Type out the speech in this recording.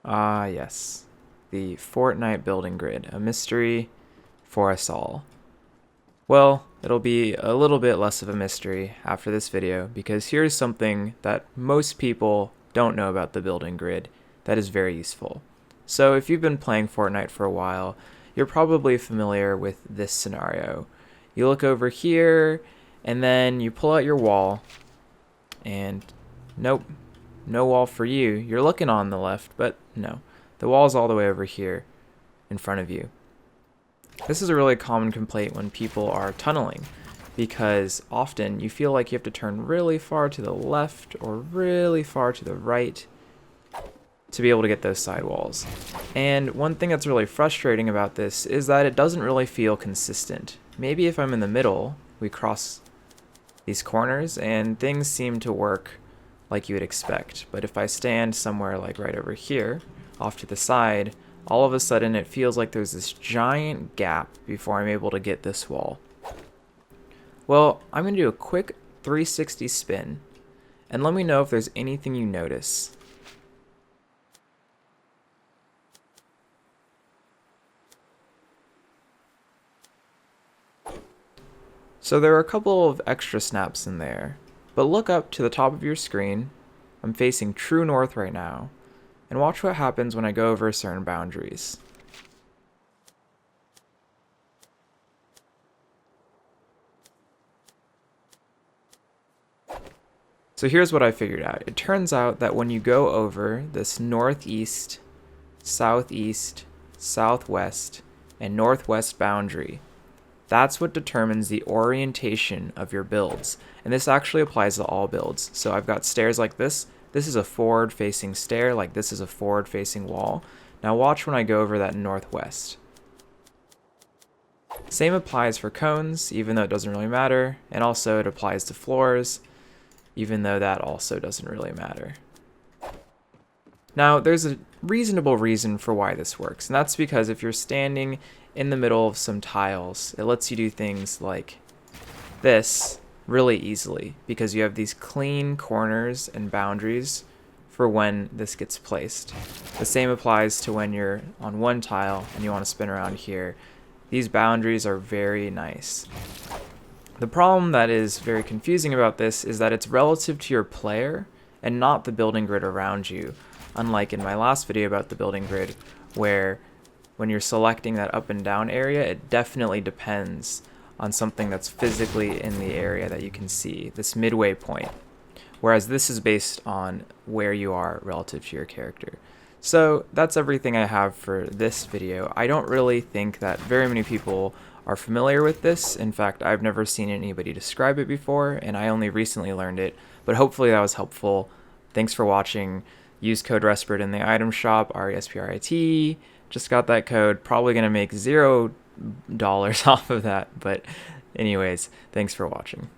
Ah, yes. The Fortnite building grid, a mystery for us all. Well, it'll be a little bit less of a mystery after this video because here's something that most people don't know about the building grid that is very useful. So if you've been playing Fortnite for a while, you're probably familiar with this scenario. You look over here and then you pull out your wall and nope, no wall for you. You're looking on the left, but no. The wall's all the way over here in front of you. This is a really common complaint when people are tunneling, because often you feel like you have to turn really far to the left or really far to the right to be able to get those sidewalls. And one thing that's really frustrating about this is that it doesn't really feel consistent. Maybe if I'm in the middle, we cross these corners and things seem to work like you would expect. But if I stand somewhere like right over here, off to the side, all of a sudden it feels like there's this giant gap before I'm able to get this wall. Well, I'm going to do a quick 360 spin, and let me know if there's anything you notice. So there are a couple of extra snaps in there, but look up to the top of your screen. I'm facing true north right now, and watch what happens when I go over certain boundaries. So here's what I figured out. It turns out that when you go over this northeast, southeast, southwest, and northwest boundary, that's what determines the orientation of your builds. And this actually applies to all builds. So I've got stairs like this. This is a forward-facing stair, like this is a forward-facing wall. Now watch when I go over that northwest. Same applies for cones, even though it doesn't really matter. And also it applies to floors, even though that also doesn't really matter. Now, there's a reasonable reason for why this works, and that's because if you're standing in the middle of some tiles, it lets you do things like this really easily because you have these clean corners and boundaries for when this gets placed. The same applies to when you're on one tile and you want to spin around here. These boundaries are very nice. The problem that is very confusing about this is that it's relative to your player and not the building grid around you. Unlike in my last video about the building grid, where when you're selecting that up and down area, it definitely depends on something that's physically in the area that you can see, this midway point. Whereas this is based on where you are relative to your character. So that's everything I have for this video. I don't really think that very many people are familiar with this. In fact, I've never seen anybody describe it before, and I only recently learned it, but hopefully that was helpful. Thanks for watching. Use code RESPRIT in the item shop, RESPRIT. Just got that code. Probably going to make $0 off of that. But anyways, thanks for watching.